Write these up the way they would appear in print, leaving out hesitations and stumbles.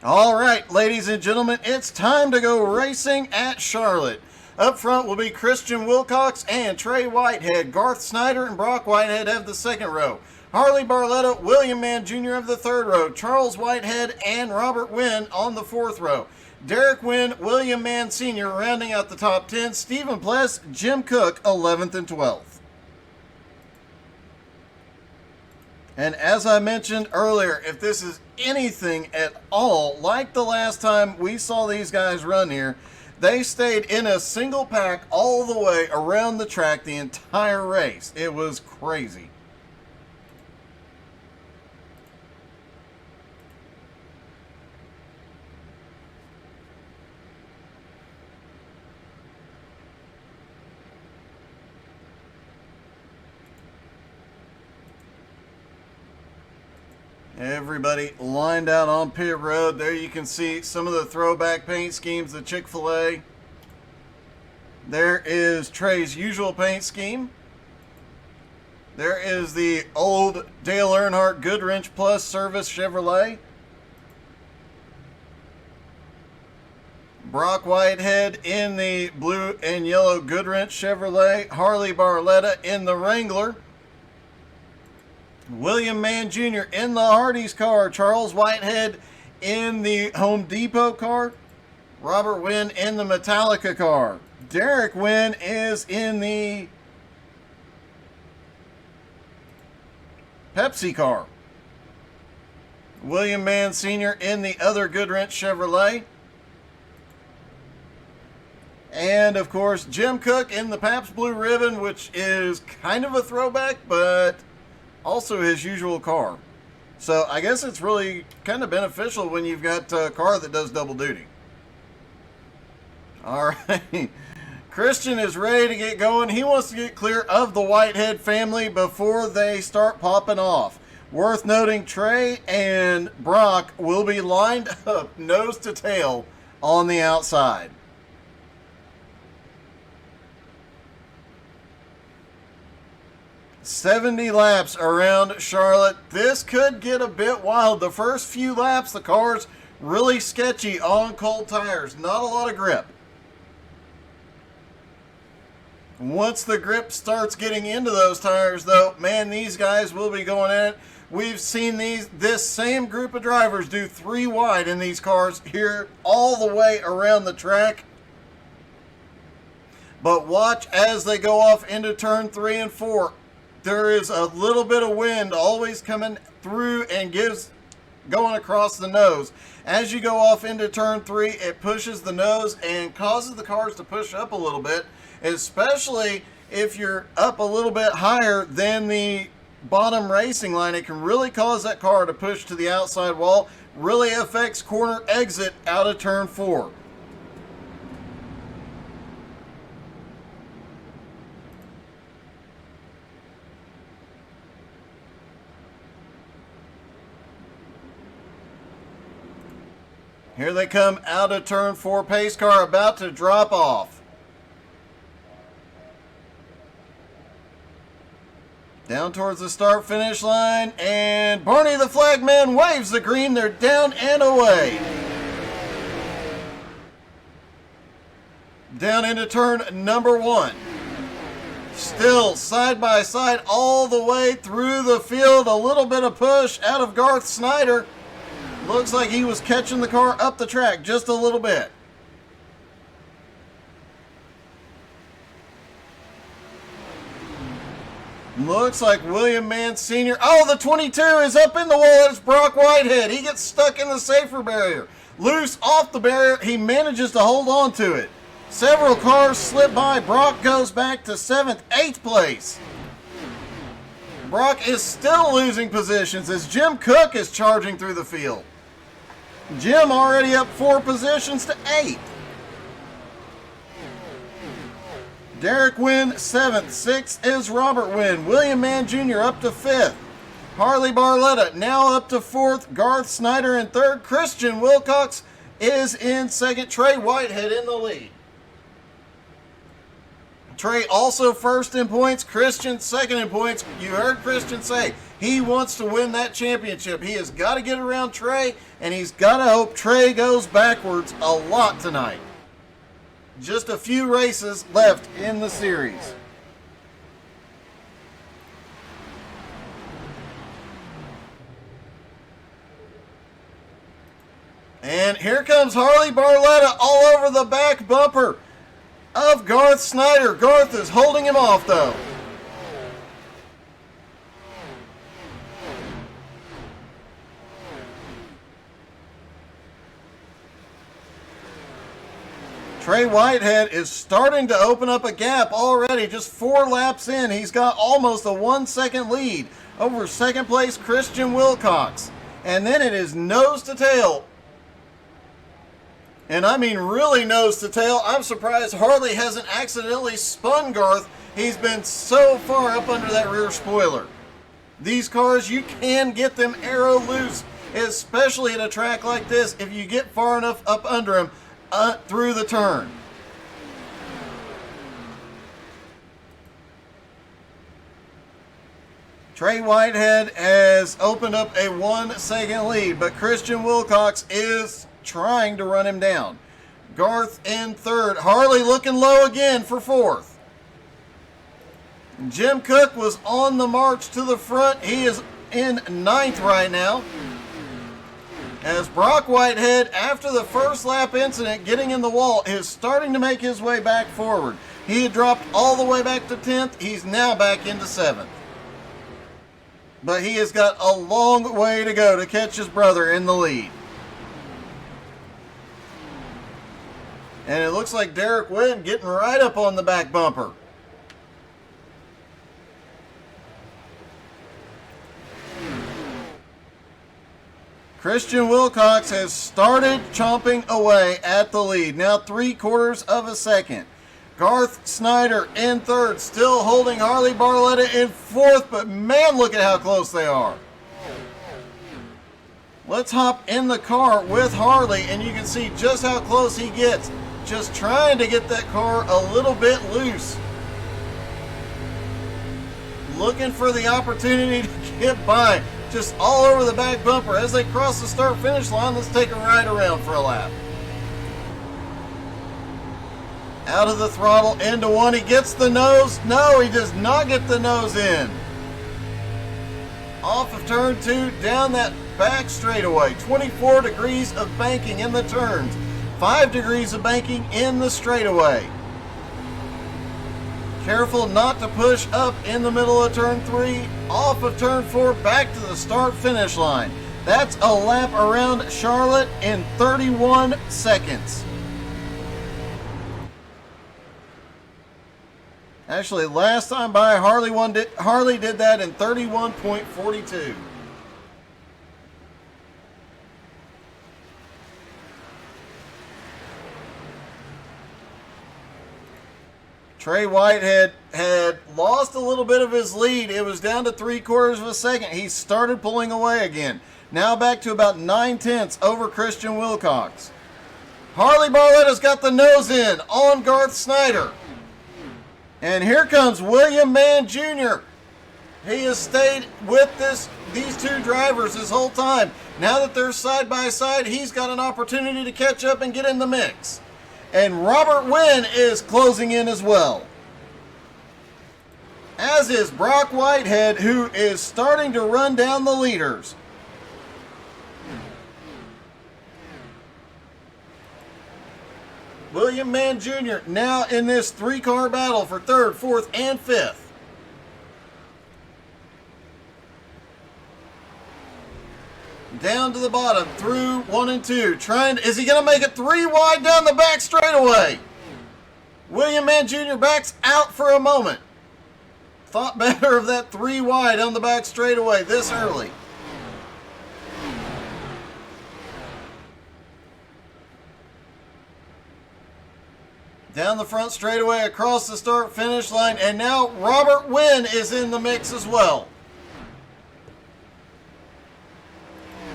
All right, ladies and gentlemen, it's time to go racing at Charlotte. Up front will be Christian Wilcox and Trey Whitehead. Garth Snyder and Brock Whitehead have the second row. Harley Barletta, William Mann Jr. of the third row. Charles Whitehead and Robert Wynn on the fourth row. Derek Wynn, William Mann Sr. rounding out the top 10. Stephen Pless, Jim Cook, 11th and 12th. And as I mentioned earlier, if this is anything at all like the last time we saw these guys run here, they stayed in a single pack all the way around the track the entire race. It was crazy. Everybody lined out on pit road. There you can see some of the throwback paint schemes of Chick-fil-A. There is Trey's usual paint scheme. There is the old Dale Earnhardt Goodwrench Plus Service Chevrolet. Brock Whitehead in the blue and yellow Goodwrench Chevrolet. Harley Barletta in the Wrangler. William Mann Jr. in the Hardee's car. Charles Whitehead in the Home Depot car. Robert Wynn in the Metallica car. Derek Wynn is in the Pepsi car. William Mann Sr. in the other Goodwrench Chevrolet. And, of course, Jim Cook in the Pabst Blue Ribbon, which is kind of a throwback, but also his usual car. So I guess it's really kind of beneficial when you've got a car that does double duty. All right. Christian is ready to get going. He wants to get clear of the Whitehead family before they start popping off. Worth noting, Trey and Brock will be lined up nose to tail on the outside. "70 laps around Charlotte." This could get a bit wild. The first few laps, the car's really sketchy on cold tires. Not a lot of grip. Once the grip starts getting into those tires, though, man, these guys will be going at it. We've seen this same group of drivers do 3 wide in these cars here all the way around the track. But watch as they go off into turn 3 and 4. There is a little bit of wind always coming through and going across the nose. As you go off into turn 3, it pushes the nose and causes the cars to push up a little bit, especially if you're up a little bit higher than the bottom racing line. It can really cause that car to push to the outside wall. Really affects corner exit out of turn 4. Here they come out of turn 4. Pace car about to drop off. Down towards the start-finish line, and Barney the Flagman waves the green. They're down and away. Down into turn number 1. Still side by side all the way through the field. A little bit of push out of Garth Snyder. Looks like he was catching the car up the track just a little bit. Looks like William Mann Sr. Oh, the 22 is up in the wall. It's Brock Whitehead. He gets stuck in the safer barrier. Loose off the barrier. He manages to hold on to it. Several cars slip by. Brock goes back to 7th, 8th place. Brock is still losing positions as Jim Cook is charging through the field. Jim already up 4 positions to 8th. Derek Wynn 7th. 6th is Robert Wynn. William Mann Jr. up to 5th. Harley Barletta now up to 4th. Garth Snyder in 3rd. Christian Wilcox is in 2nd. Trey Whitehead in the lead. Trey also 1st in points. Christian 2nd in points. You heard Christian say He wants to win that championship. He has got to get around Trey, and he's got to hope Trey goes backwards a lot tonight. Just a few races left in the series. And here comes Harley Barletta all over the back bumper of Garth Snyder. Garth is holding him off, though. Trey Whitehead is starting to open up a gap already. Just 4 laps in, he's got almost a 1-second lead over second place Christian Wilcox. And then it is nose to tail. And I mean really nose to tail. I'm surprised Harley hasn't accidentally spun Garth. He's been so far up under that rear spoiler. These cars, you can get them arrow loose, especially at a track like this, if you get far enough up under them through the turn. Trey Whitehead has opened up a 1-second lead, but Christian Wilcox is trying to run him down. Garth in third. Harley looking low again for fourth. Jim Cook was on the march to the front. He is in ninth right now. As Brock Whitehead, after the first lap incident getting in the wall, is starting to make his way back forward. He had dropped all the way back to 10th. He's now back into 7th. But he has got a long way to go to catch his brother in the lead. And it looks like Derek Wynn getting right up on the back bumper. Christian Wilcox has started chomping away at the lead. Now 3/4 of a second. Garth Snyder in third, still holding Harley Barletta in fourth, but man, look at how close they are. Let's hop in the car with Harley, and you can see just how close he gets. Just trying to get that car a little bit loose. Looking for the opportunity to get by. Just all over the back bumper. As they cross the start-finish line, let's take a ride around for a lap. Out of the throttle, into one. He gets the nose. No, he does not get the nose in. Off of turn 2, down that back straightaway. 24 degrees of banking in the turns. 5 degrees of banking in the straightaway. Careful not to push up in the middle of turn 3. Off of turn 4, back to the start-finish line. That's a lap around Charlotte in 31 seconds. Actually, last time by, Harley did that in 31.42. Trey Whitehead had lost a little bit of his lead. It was down to 3/4 of a second. He started pulling away again. Now back to about 9/10 over Christian Wilcox. Harley Barletta's got the nose in on Garth Snyder. And here comes William Mann Jr. He has stayed with these two drivers this whole time. Now that they're side by side, he's got an opportunity to catch up and get in the mix. And Robert Wynn is closing in as well. As is Brock Whitehead, who is starting to run down the leaders. William Mann Jr. now in this 3-car battle for 3rd, 4th, and 5th. Down to the bottom through 1 and 2. Is he going to make it 3 wide down the back straightaway? William Mann Jr. backs out for a moment. Thought better of that 3 wide on the back straightaway this early. Down the front straightaway across the start-finish line, and now Robert Wynn is in the mix as well.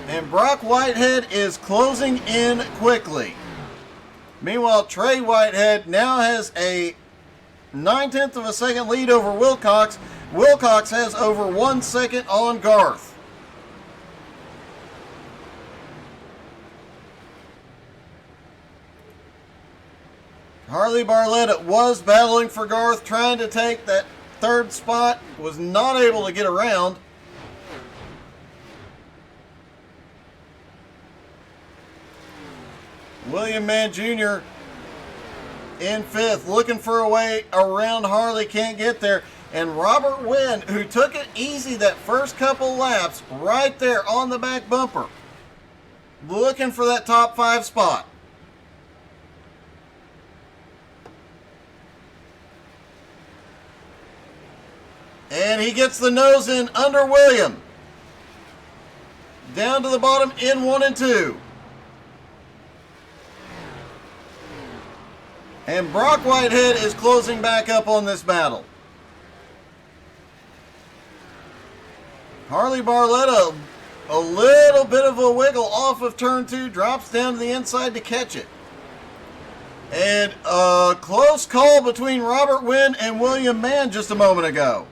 And Brock Whitehead is closing in quickly. Meanwhile, Trey Whitehead now has a 9/10 of a second lead over Wilcox, Wilcox has over 1 second on Garth. Harley Barletta was battling for Garth, trying to take that third spot, was not able to get around. William Mann Jr. in fifth, looking for a way around Harley, can't get there. And Robert Wynn, who took it easy that first couple laps, right there on the back bumper, looking for that top 5 spot. And he gets the nose in under William. Down to the bottom in 1 and 2. And Brock Whitehead is closing back up on this battle. Harley Barletta, a little bit of a wiggle off of turn 2, drops down to the inside to catch it. And a close call between Robert Wynn and William Mann just a moment ago.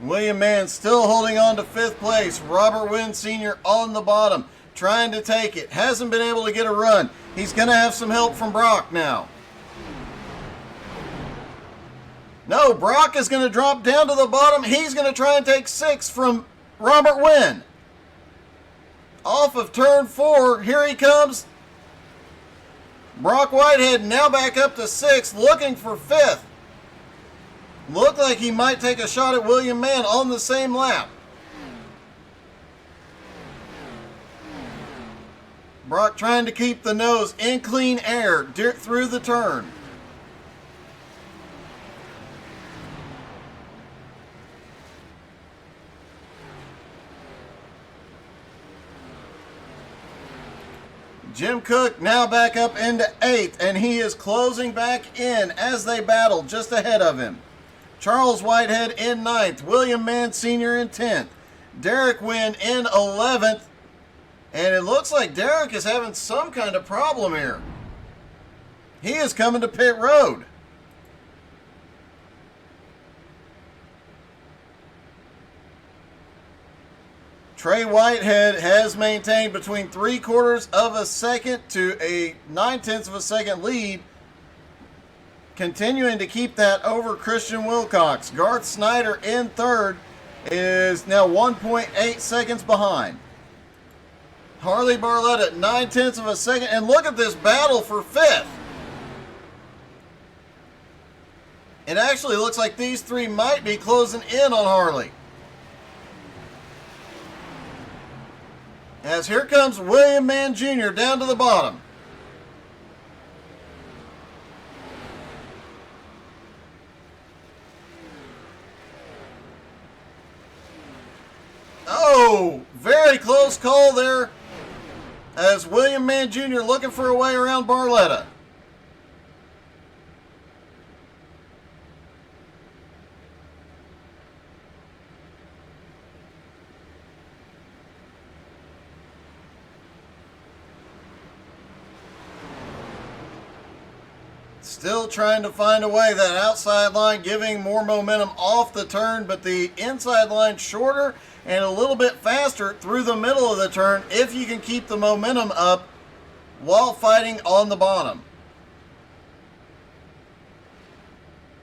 William Mann still holding on to 5th place. Robert Wynn Sr. on the bottom, trying to take it. Hasn't been able to get a run. He's going to have some help from Brock now. No, Brock is going to drop down to the bottom. He's going to try and take 6 from Robert Wynn. Off of turn 4, here he comes. Brock Whitehead now back up to 6th, looking for 5th. Looked like he might take a shot at William Mann on the same lap. Brock trying to keep the nose in clean air through the turn. Jim Cook now back up into 8th, and he is closing back in as they battle just ahead of him. Charles Whitehead in 9th, William Mann Sr. in 10th, Derek Wynn in 11th, and it looks like Derek is having some kind of problem here. He is coming to pit road. Trey Whitehead has maintained between 3/4 of a second to a 9/10 of a second lead, continuing to keep that over Christian Wilcox. Garth Snyder in 3rd is now 1.8 seconds behind. Harley Barletta 9/10 of a second, and look at this battle for 5th. It actually looks like these 3 might be closing in on Harley. As here comes William Mann Jr. down to the bottom. Oh, very close call there as William Mann Jr. looking for a way around Barletta. Still trying to find a way. That outside line giving more momentum off the turn, but the inside line shorter and a little bit faster through the middle of the turn if you can keep the momentum up while fighting on the bottom.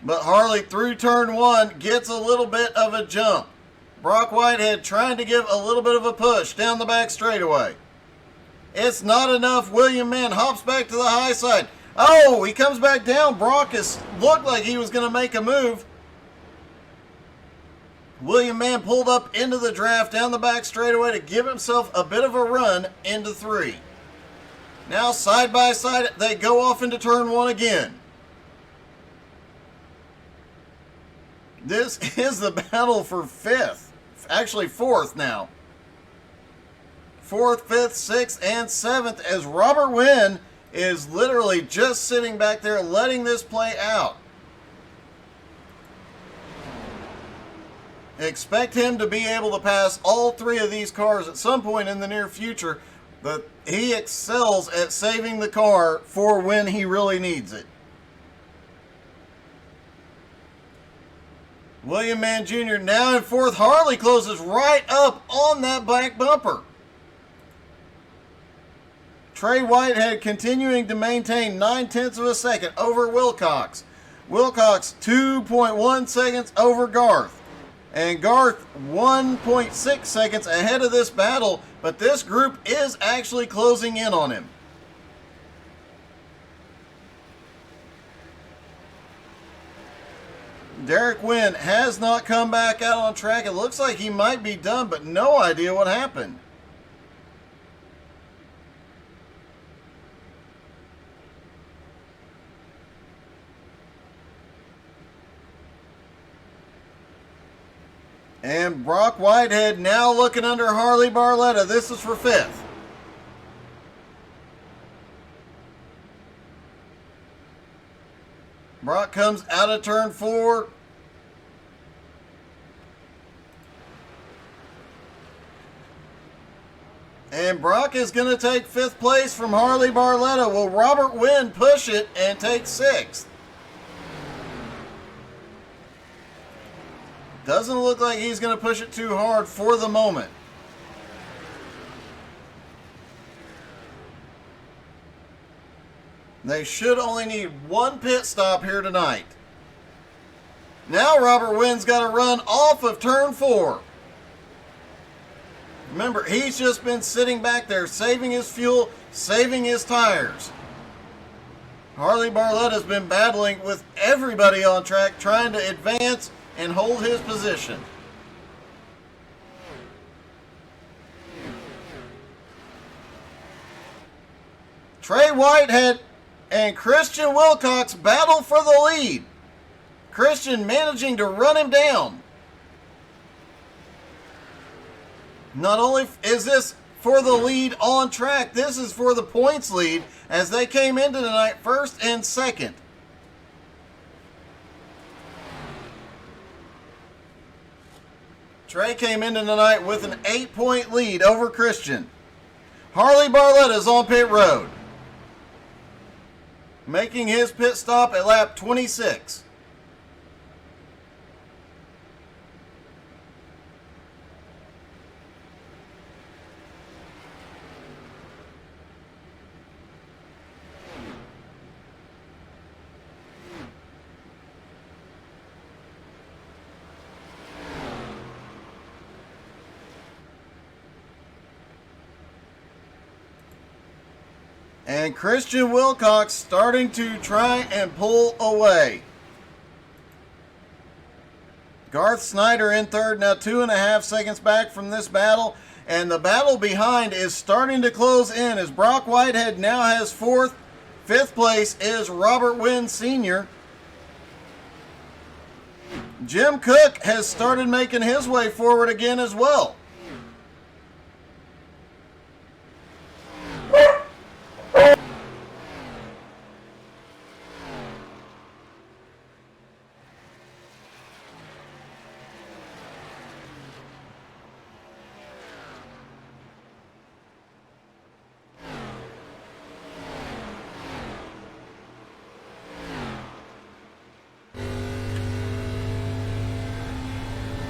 But Harley through turn 1 gets a little bit of a jump. Brock Whitehead trying to give a little bit of a push down the back straightaway. It's not enough. William Mann hops back to the high side. Oh, he comes back down. Brock looked like he was going to make a move. William Mann pulled up into the draft down the back straightaway to give himself a bit of a run into 3. Now side by side, they go off into turn 1 again. This is the battle for 5th. Actually 4th now. 4th, 5th, 6th, and 7th as Robert Wynn is literally just sitting back there letting this play out. Expect him to be able to pass all three of these cars at some point in the near future, but he excels at saving the car for when he really needs it. William Mann Jr. now in fourth. Harley closes right up on that back bumper. Trey Whitehead continuing to maintain 9/10 of a second over Wilcox. Wilcox 2.1 seconds over Garth. And Garth 1.6 seconds ahead of this battle, but this group is actually closing in on him. Derek Wynn has not come back out on track. It looks like he might be done, but no idea what happened. And Brock Whitehead now looking under Harley Barletta. This is for fifth. Brock comes out of turn 4. And Brock is going to take 5th place from Harley Barletta. Will Robert Wynn push it and take 6th? Doesn't look like he's going to push it too hard for the moment. They should only need one pit stop here tonight. Now Robert Wynn's got to run off of turn 4. Remember, he's just been sitting back there saving his fuel, saving his tires. Harley Barletta's been battling with everybody on track, trying to advance and hold his position. Trey Whitehead and Christian Wilcox battle for the lead. Christian managing to run him down. Not only is this for the lead on track, this is for the points lead as they came into tonight first and second. Trey came into tonight with an 8-point lead over Christian. Harley Barletta is on pit road, making his pit stop at lap 26. And Christian Wilcox starting to try and pull away. Garth Snyder in third, now 2.5 seconds back from this battle. And the battle behind is starting to close in as Brock Whitehead now has 4th. 5th place is Robert Wynn Sr. Jim Cook has started making his way forward again as well.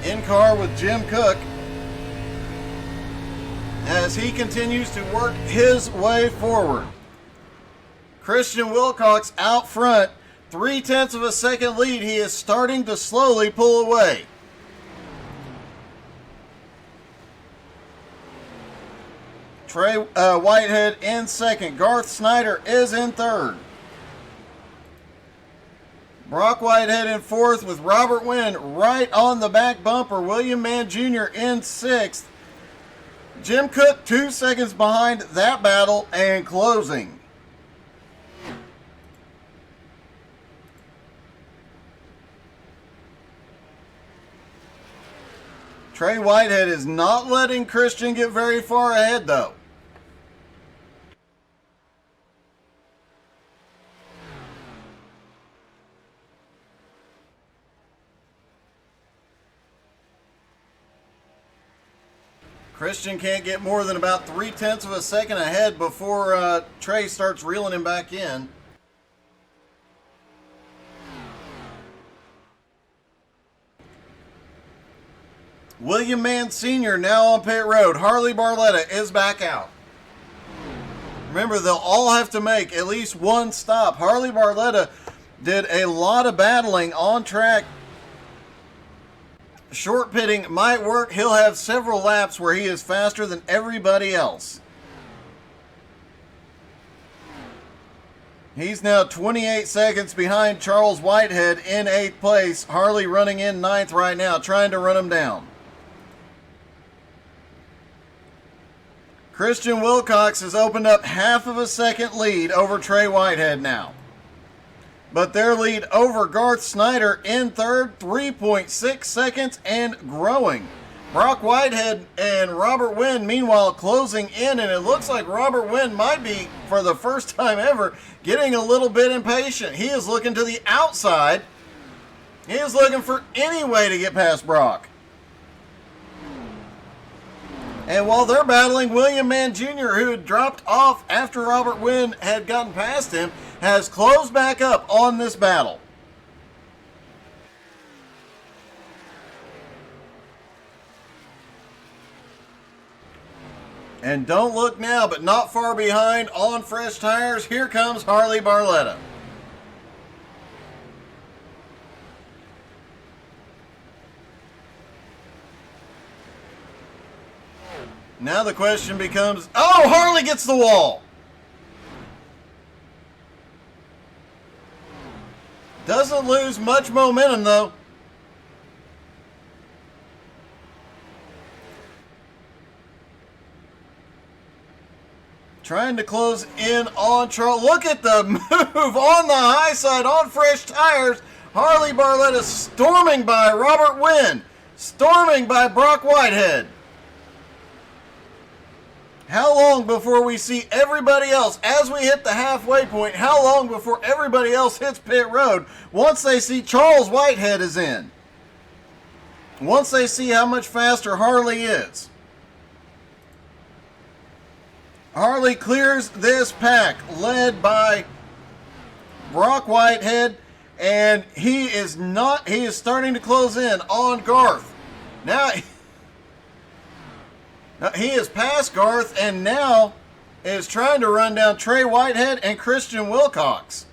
In car with Jim Cook as he continues to work his way forward. Christian Wilcox out front, 0.3 of a second lead. He is starting to slowly pull away. Trey Whitehead in second. Garth Snyder is in third. Brock Whitehead in 4th with Robert Wynn right on the back bumper. William Mann Jr. in 6th. Jim Cook 2 seconds behind that battle and closing. Trey Whitehead is not letting Christian get very far ahead though. Christian can't get more than about 0.3 of a second ahead before Trey starts reeling him back in. William Mann Sr. now on pit road. Harley Barletta is back out. Remember, they'll all have to make at least one stop. Harley Barletta did a lot of battling on track. Short pitting might work. He'll have several laps where he is faster than everybody else. He's now 28 seconds behind Charles Whitehead in 8th place. Harley running in 9th right now, trying to run him down. Christian Wilcox has opened up half of a second lead over Trey Whitehead now. But their lead over Garth Snyder in 3rd, 3.6 seconds and growing. Brock Whitehead and Robert Wynn, meanwhile, closing in, and it looks like Robert Wynn might be, for the first time ever, getting a little bit impatient. He is looking to the outside. He is looking for any way to get past Brock. And while they're battling, William Mann Jr., who had dropped off after Robert Wynn had gotten past him, has closed back up on this battle. And don't look now, but not far behind on fresh tires, here comes Harley Barletta. Now the question becomes, oh, Harley gets the wall. Doesn't lose much momentum though. Trying to close in on Charles. Look at the move on the high side on fresh tires. Harley Barletta storming by Robert Wynn. Storming by Brock Whitehead. How long before we see everybody else, as we hit the halfway point, how long before everybody else hits pit road once they see Charles Whitehead is in? Once they see how much faster Harley is. Harley clears this pack, led by Brock Whitehead, and he is starting to close in on Garth. Now, he is past Garth and now is trying to run down Trey Whitehead and Christian Wilcox.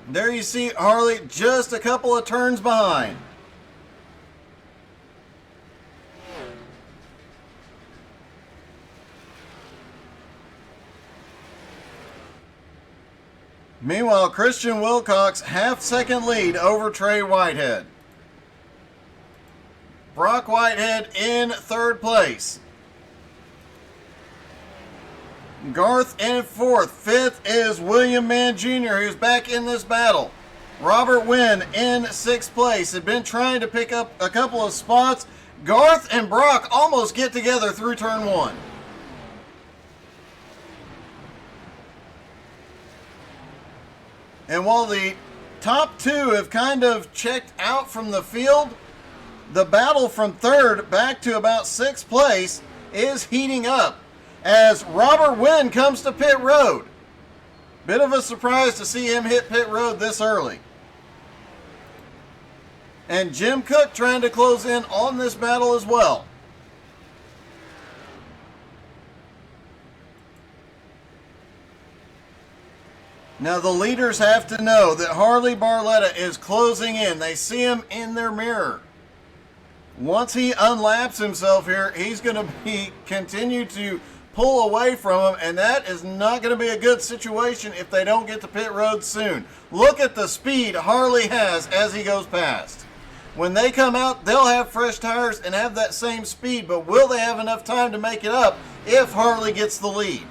There you see Harley just a couple of turns behind. Meanwhile, Christian Wilcox, half-second lead over Trey Whitehead. Brock Whitehead in 3rd place. Garth in 4th. 5th is William Mann Jr., who's back in this battle. Robert Wynn in 6th place. Had been trying to pick up a couple of spots. Garth and Brock almost get together through turn 1. And while the top 2 have kind of checked out from the field, the battle from 3rd back to about 6th place is heating up as Robert Wynn comes to pit road. Bit of a surprise to see him hit pit road this early. And Jim Cook trying to close in on this battle as well. Now the leaders have to know that Harley Barletta is closing in. They see him in their mirror. Once he unlaps himself here, he's going to continue to pull away from him, and that is not going to be a good situation if they don't get to pit road soon. Look at the speed Harley has as he goes past. When they come out, they'll have fresh tires and have that same speed, but will they have enough time to make it up if Harley gets the lead?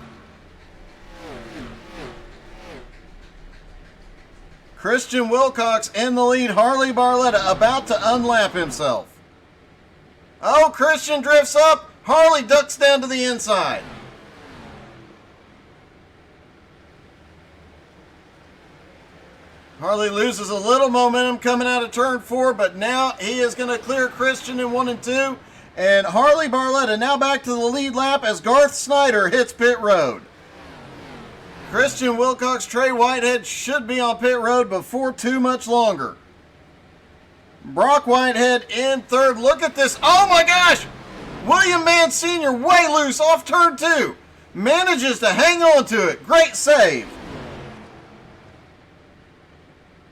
Christian Wilcox in the lead. Harley Barletta about to unlap himself. Oh, Christian drifts up. Harley ducks down to the inside. Harley loses a little momentum coming out of turn 4, but now he is going to clear Christian in 1 and 2 And Harley Barletta now back to the lead lap as Garth Snyder hits pit road. Christian Wilcox, Trey Whitehead should be on pit road before too much longer. Brock Whitehead in third. Look at this. Oh my gosh! William Mann Sr. way loose off turn 2. Manages to hang on to it. Great save.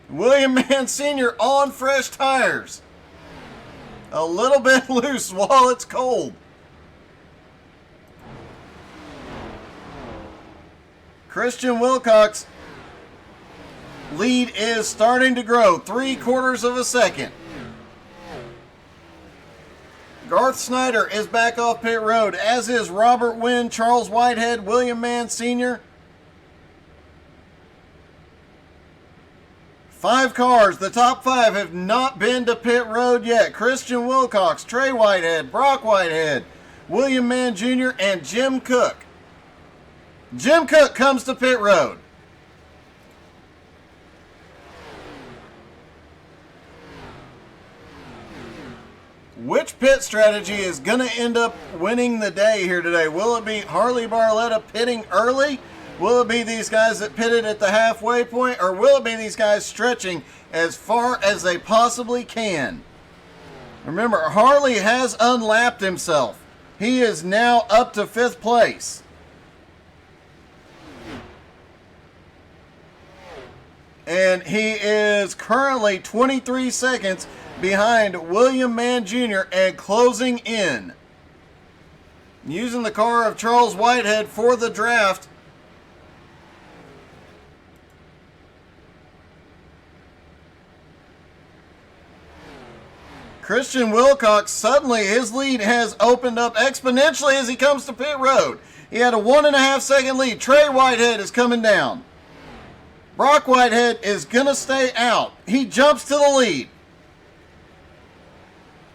William Mann Sr. on fresh tires. A little bit loose while it's cold. Christian Wilcox lead is starting to grow, 3/4 of a second. Garth Snyder is back off pit road, as is Robert Wynn, Charles Whitehead, William Mann Sr. 5 cars, the top 5 have not been to pit road yet. Christian Wilcox, Trey Whitehead, Brock Whitehead, William Mann Jr., and Jim Cook. Jim Cook comes to pit road. Which pit strategy is going to end up winning the day here today? Will it be Harley Barletta pitting early? Will it be these guys that pitted at the halfway point? Or will it be these guys stretching as far as they possibly can? Remember, Harley has unlapped himself. He is now up to 5th place. And he is currently 23 seconds behind William Mann Jr. and closing in. Using the car of Charles Whitehead for the draft. Christian Wilcox, suddenly his lead has opened up exponentially as he comes to pit road. He had a 1.5 second lead. Trey Whitehead is coming down. Brock Whitehead is going to stay out. He jumps to the lead.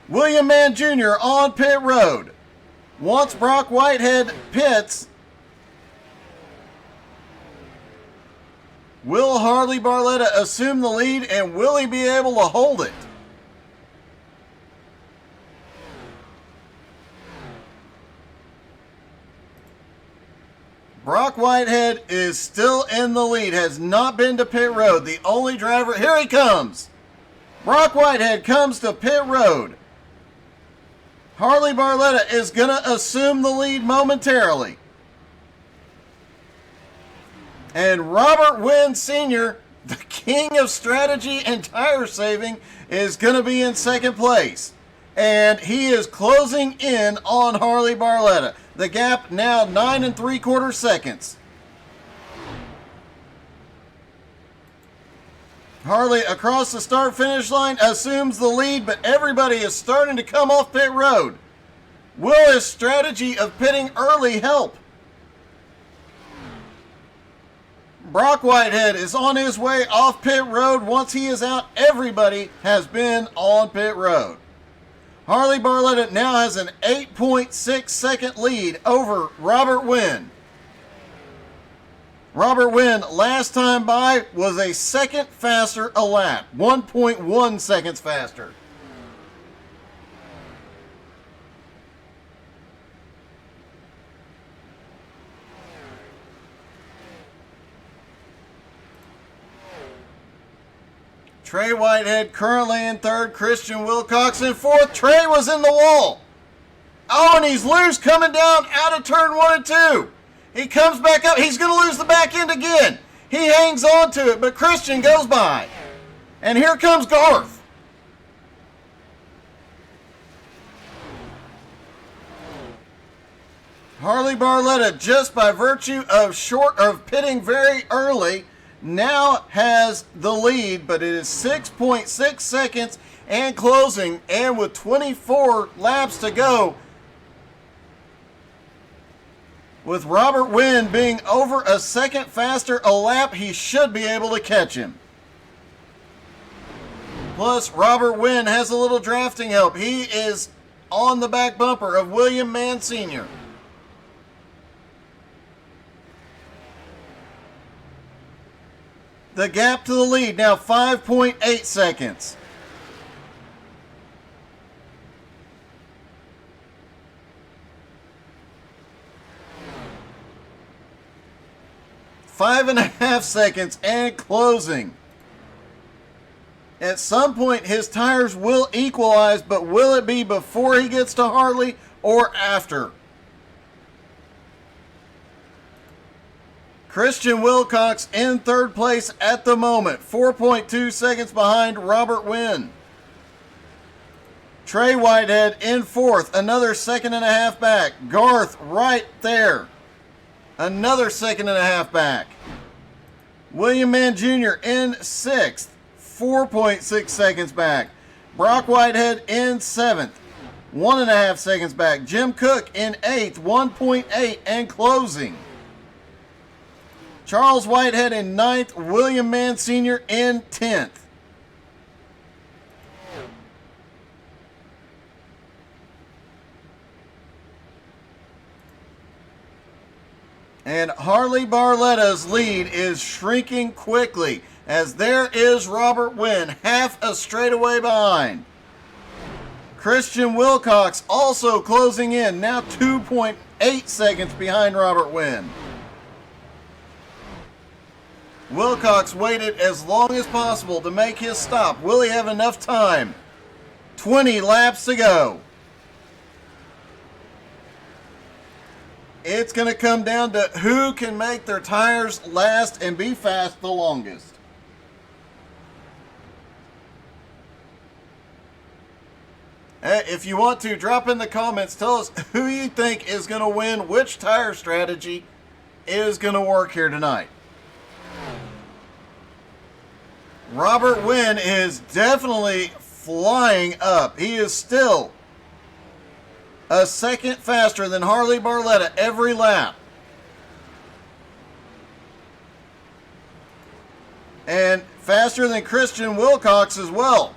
William Mann Jr. on pit road. Once Brock Whitehead pits, will Harley Barletta assume the lead, and will he be able to hold it? Brock Whitehead is still in the lead, has not been to pit road. The only driver, here he comes. Brock Whitehead comes to pit road. Harley Barletta is going to assume the lead momentarily. And Robert Wynn Sr., the king of strategy and tire saving, is going to be in 2nd place. And he is closing in on Harley Barletta. The gap now 9 3/4 seconds. Harley across the start-finish line assumes the lead, but everybody is starting to come off pit road. Will his strategy of pitting early help? Brock Whitehead is on his way off pit road. Once he is out, everybody has been on pit road. Harley Barletta now has an 8.6 second lead over Robert Wynn. Robert Wynn, last time by, was a second faster a lap, 1.1 seconds faster. Trey Whitehead currently in 3rd, Christian Wilcox in 4th. Trey was in the wall. Oh, and he's loose coming down out of turn 1 and 2. He comes back up. He's going to lose the back end again. He hangs on to it, but Christian goes by. And here comes Garth. Harley Barletta, just by virtue of pitting very early, now has the lead, but it is 6.6 seconds and closing, and with 24 laps to go, with Robert Wynn being over a second faster a lap, he should be able to catch him. Plus, Robert Wynn has a little drafting help. He is on the back bumper of William Mann Sr. The gap to the lead now 5.8 seconds. 5.5 seconds and closing. At some point, his tires will equalize, but will it be before he gets to Harley or after? Christian Wilcox in third place at the moment, 4.2 seconds behind Robert Wynn. Trey Whitehead in fourth, another 2.5 back. Garth right there, another 2.5 back. William Mann Jr. in sixth, 4.6 seconds back. Brock Whitehead in seventh, 1.5 seconds back. Jim Cook in eighth, 1.8 and closing. Charles Whitehead in ninth, William Mann Sr. in 10th. And Harley Barletta's lead is shrinking quickly, as there is Robert Wynn, half a straightaway behind. Christian Wilcox also closing in, now 2.8 seconds behind Robert Wynn. Wilcox waited as long as possible to make his stop. Will he have enough time? 20 laps to go. It's going to come down to who can make their tires last and be fast the longest. If you want to, drop in the comments. Tell us who you think is going to win, which tire strategy is going to work here tonight. Robert Wynn is definitely flying up. He is still a second faster than Harley Barletta every lap. And faster than Christian Wilcox as well.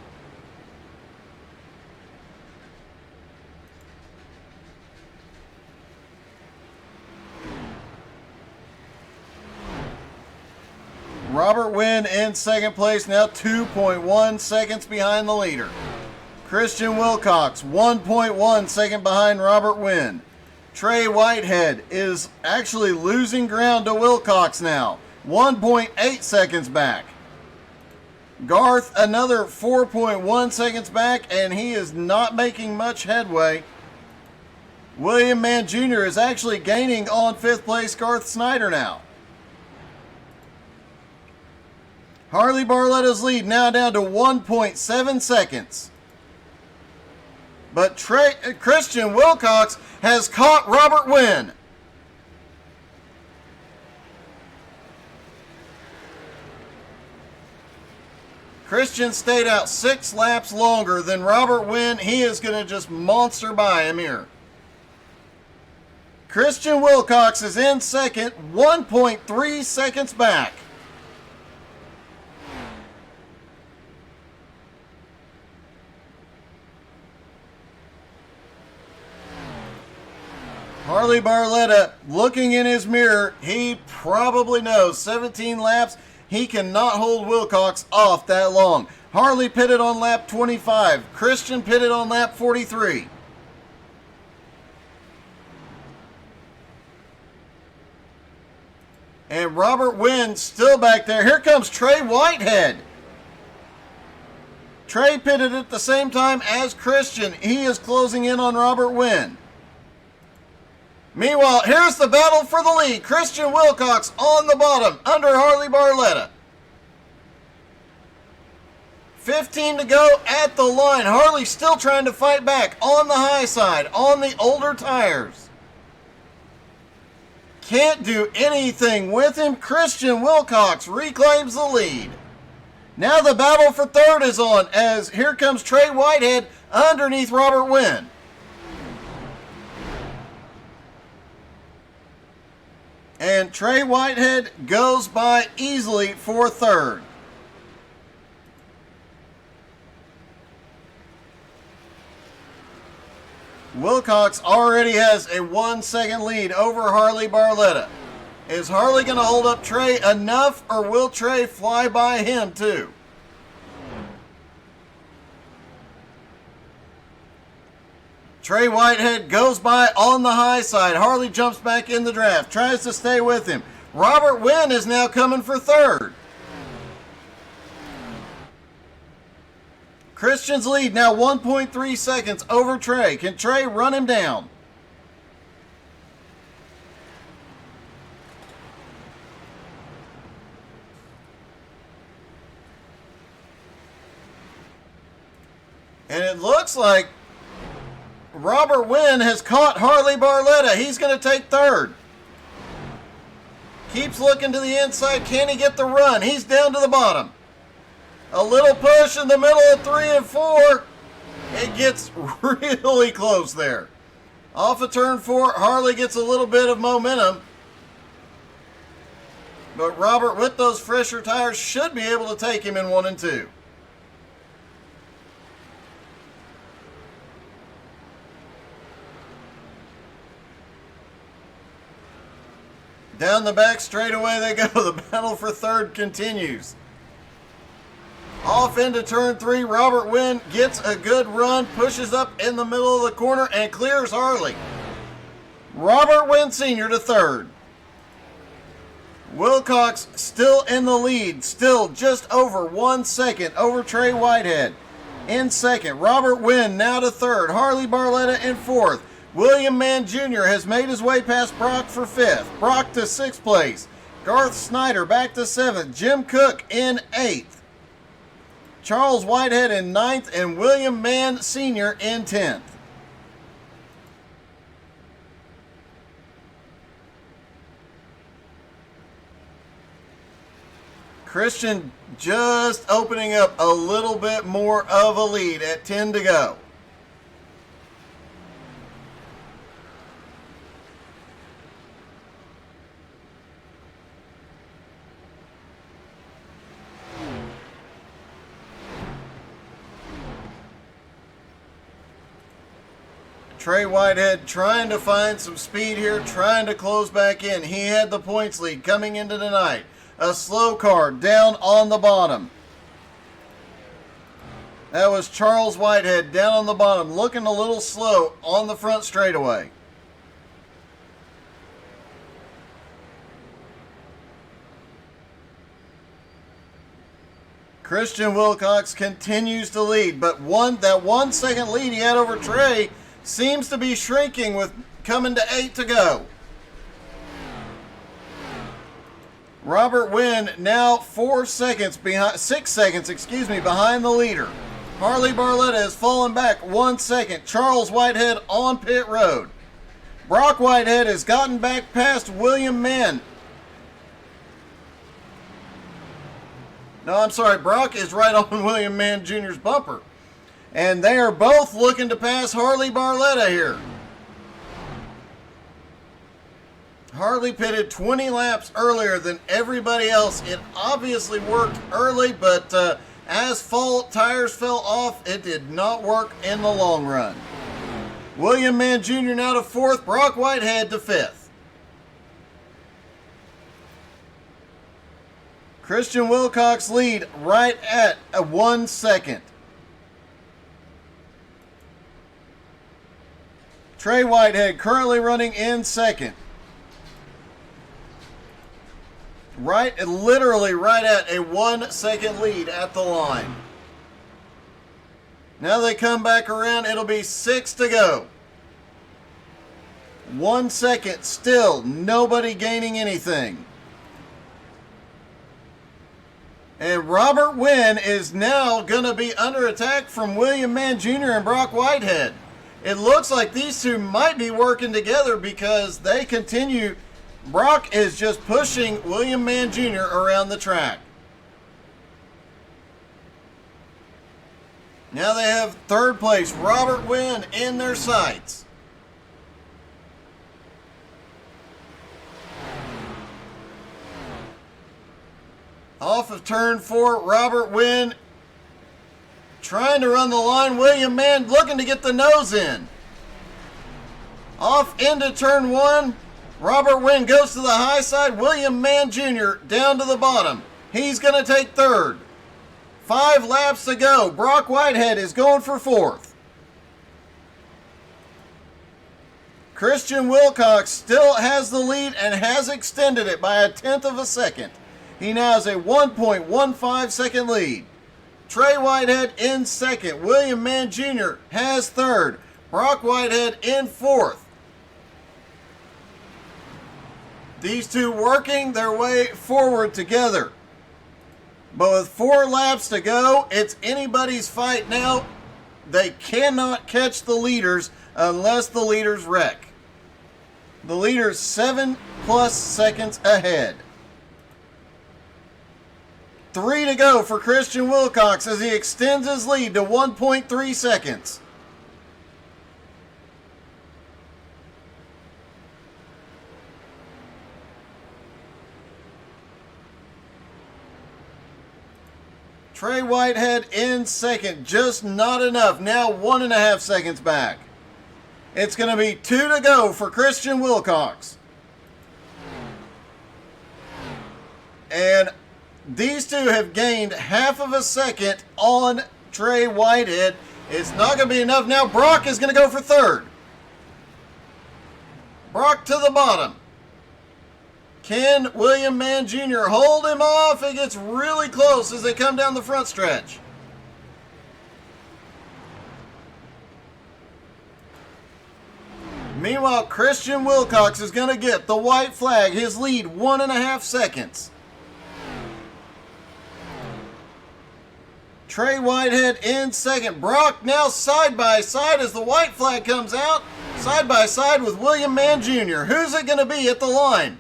Robert Wynn in second place, now 2.1 seconds behind the leader. Christian Wilcox, 1.1 second behind Robert Wynn. Trey Whitehead is actually losing ground to Wilcox now, 1.8 seconds back. Garth, another 4.1 seconds back, and he is not making much headway. William Mann Jr. is actually gaining on fifth place Garth Snyder now. Harley Barletta's lead now down to 1.7 seconds. But Christian Wilcox has caught Robert Wynn. Christian stayed out 6 laps longer than Robert Wynn. He is going to just monster by him here. Christian Wilcox is in second, 1.3 seconds back. Harley Barletta looking in his mirror. He probably knows 17 laps. He cannot hold Wilcox off that long. Harley pitted on lap 25. Christian pitted on lap 43. And Robert Wynn still back there. Here comes Trey Whitehead. Trey pitted at the same time as Christian. He is closing in on Robert Wynn. Meanwhile, here's the battle for the lead. Christian Wilcox on the bottom, under Harley Barletta. 15 to go at the line. Harley still trying to fight back on the high side, on the older tires. Can't do anything with him. Christian Wilcox reclaims the lead. Now the battle for third is on, as here comes Trey Whitehead underneath Robert Wynn. And Trey Whitehead goes by easily for third. Wilcox already has a 1 second lead over Harley Barletta. Is Harley going to hold up Trey enough, or will Trey fly by him too? Trey Whitehead goes by on the high side. Harley jumps back in the draft, tries to stay with him. Robert Wynn is now coming for third. Christian's lead now 1.3 seconds over Trey. Can Trey run him down? And it looks like Robert Wynn has caught Harley Barletta. He's going to take third. Keeps looking to the inside. Can he get the run? He's down to the bottom. A little push in the middle of 3 and 4. It gets really close there. Off of turn 4, Harley gets a little bit of momentum. But Robert, with those fresher tires, should be able to take him in 1 and 2. Down the back straightaway they go. The battle for third continues. Off into turn 3, Robert Wynn gets a good run, pushes up in the middle of the corner, and clears Harley. Robert Wynn Sr. to third. Wilcox still in the lead, still just over 1 second over Trey Whitehead. In second, Robert Wynn now to third. Harley Barletta in fourth. William Mann Jr. has made his way past Brock for fifth. Brock to sixth place. Garth Snyder back to seventh. Jim Cook in eighth. Charles Whitehead in ninth, and William Mann Sr. in 10th. Christian just opening up a little bit more of a lead at 10 to go. Trey Whitehead trying to find some speed here, trying to close back in. He had the points lead coming into tonight. A slow car down on the bottom. That was Charles Whitehead down on the bottom, looking a little slow on the front straightaway. Christian Wilcox continues to lead, but that 1 second lead he had over Trey seems to be shrinking with coming to 8 to go. Robert Wynn now 6 seconds behind the leader. Harley Barletta has fallen back 1 second. Charles Whitehead on pit road. Brock Whitehead has gotten back past William Mann. No, I'm sorry. Brock is right on William Mann Jr.'s bumper. And they are both looking to pass Harley Barletta here. Harley pitted 20 laps earlier than everybody else. It obviously worked early, but as tires fell off, it did not work in the long run. William Mann Jr. now to fourth, Brock Whitehead to fifth. Christian Wilcox lead right at 1 second. Trey Whitehead currently running in second. Literally right at a 1 second lead at the line. Now they come back around. It'll be 6 to go. 1 second still. Nobody gaining anything. And Robert Wynn is now going to be under attack from William Mann Jr. and Brock Whitehead. It looks like these two might be working together because they continue. Brock is just pushing William Mann Jr. around the track. Now they have third place, Robert Wynn, in their sights. Off of turn 4, Robert Wynn trying to run the line. William Mann looking to get the nose in. Off into turn 1. Robert Wynn goes to the high side. William Mann Jr. down to the bottom. He's going to take third. 5 laps to go. Brock Whitehead is going for fourth. Christian Wilcox still has the lead and has extended it by 1/10 of a second. He now has a 1.15 second lead. Trey Whitehead in second. William Mann Jr. has third. Brock Whitehead in fourth. These two working their way forward together. But with 4 laps to go, it's anybody's fight now. They cannot catch the leaders unless the leaders wreck. The leader's 7+ seconds ahead. 3 to go for Christian Wilcox as he extends his lead to 1.3 seconds. Trey Whitehead in second, just not enough. Now 1.5 seconds back. It's going to be 2 to go for Christian Wilcox. And these two have gained 1/2 of a second on Trey Whitehead. It's not going to be enough. Now Brock is going to go for third. Brock to the bottom. Can William Mann Jr. hold him off? It gets really close as they come down the front stretch. Meanwhile, Christian Wilcox is going to get the white flag, his lead 1.5 seconds. Trey Whitehead in second. Brock now side by side as the white flag comes out. Side by side with William Mann Jr. Who's it going to be at the line?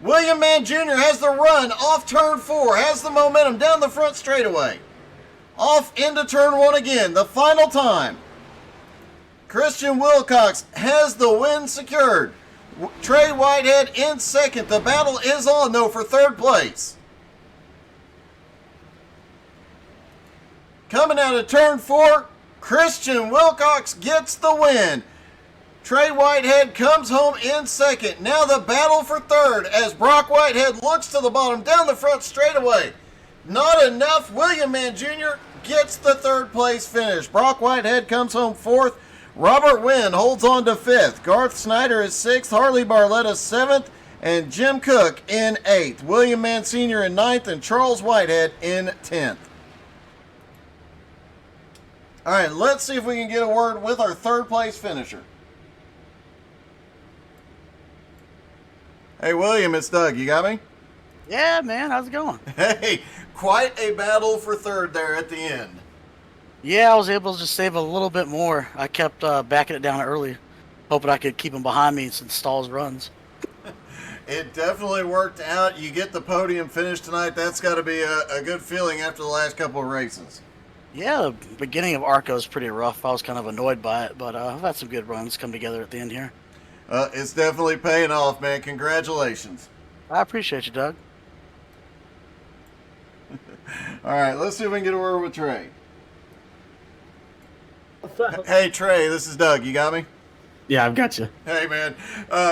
William Mann Jr. has the run off turn 4, has the momentum down the front straightaway. Off into turn 1 again, the final time. Christian Wilcox has the win secured. Trey Whitehead in second. The battle is on, though, for third place. Coming out of turn 4, Christian Wilcox gets the win. Trey Whitehead comes home in second. Now the battle for third as Brock Whitehead looks to the bottom down the front straightaway. Not enough. William Mann Jr. gets the third place finish. Brock Whitehead comes home fourth. Robert Wynn holds on to fifth. Garth Snyder is sixth. Harley Barletta seventh. And Jim Cook in eighth. William Mann Sr. in ninth and Charles Whitehead in 10th. All right, let's see if we can get a word with our third place finisher. Hey, William, it's Doug. You got me? Yeah, man. How's it going? Hey, quite a battle for third there at the end. Yeah, I was able to just save a little bit more. I kept backing it down early, hoping I could keep him behind me since Stall's runs. It definitely worked out. You get the podium finish tonight. That's got to be a good feeling after the last couple of races. Yeah, the beginning of ARCA was pretty rough. I was kind of annoyed by it, but I've had some good runs come together at the end here. It's definitely paying off, man. Congratulations. I appreciate you, Doug. All right, let's see if we can get a word with Trey. Hey, Trey, this is Doug. You got me? Yeah, I've got you. Hey, man.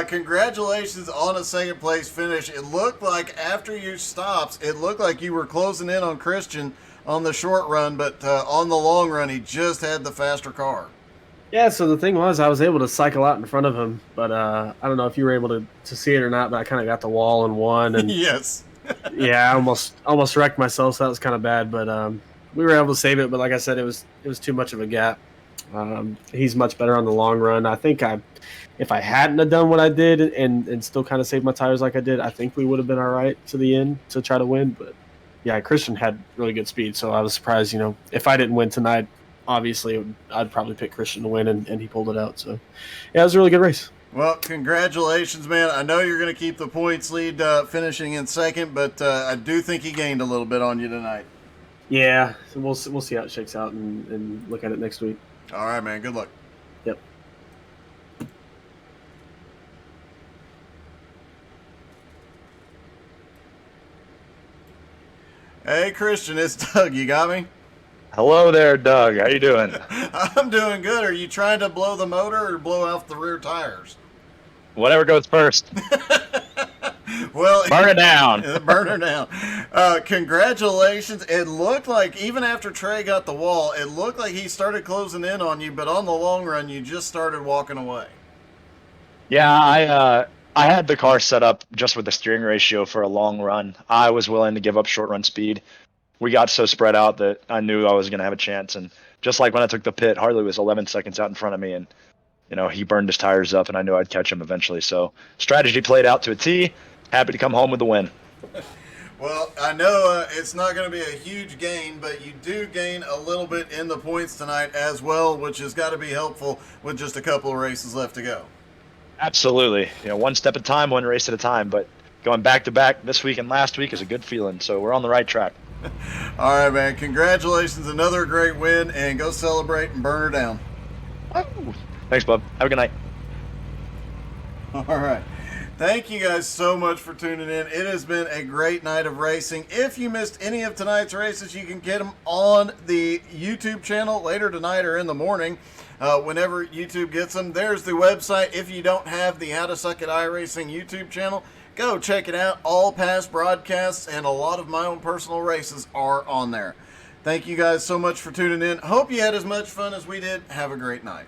Congratulations on a second place finish. It looked like after your stops, it looked like you were closing in on Christian on the short run, but on the long run, he just had the faster car. Yeah, so the thing was, I was able to cycle out in front of him, but I don't know if you were able to see it or not, but I kind of got the wall and won. And Yes. yeah, I almost wrecked myself, so that was kind of bad, but we were able to save it. But like I said, it was too much of a gap. He's much better on the long run. I think if I hadn't have done what I did and still kind of saved my tires like I did, I think we would have been all right to the end to try to win. But yeah, Christian had really good speed, so I was surprised. You know, if I didn't win tonight, obviously I'd probably pick Christian to win, and he pulled it out. So yeah, it was a really good race. Well, congratulations, man. I know you're going to keep the points lead finishing in second, but I do think he gained a little bit on you tonight. Yeah, so we'll see how it shakes out and look at it next week. All right, man. Good luck. Yep. Hey, Christian, it's Doug. You got me? Hello there, Doug. How you doing? I'm doing good. Are you trying to blow the motor or blow out the rear tires? Whatever goes first. Well, Burn it down. Burn her down. Congratulations. It looked like, even after Trey got the wall, it looked like he started closing in on you, but on the long run, you just started walking away. Yeah, I had the car set up just with the steering ratio for a long run. I was willing to give up short run speed. We got so spread out that I knew I was going to have a chance. And just like when I took the pit, Harley was 11 seconds out in front of me, and he burned his tires up, and I knew I'd catch him eventually. So strategy played out to a T. Happy to come home with the win. Well, I know it's not going to be a huge gain, but you do gain a little bit in the points tonight as well, which has got to be helpful with just a couple of races left to go. Absolutely. One step at a time, one race at a time. But going back to back this week and last week is a good feeling. So we're on the right track. All right, man. Congratulations. Another great win, and go celebrate and burn her down. Woo. Thanks, bub. Have a good night. All right. Thank you guys so much for tuning in. It has been a great night of racing. If you missed any of tonight's races, you can get them on the YouTube channel later tonight or in the morning. Whenever YouTube gets them, there's the website. If you don't have the How to Suck at iRacing YouTube channel, go check it out. All past broadcasts and a lot of my own personal races are on there. Thank you guys so much for tuning in. Hope you had as much fun as we did. Have a great night.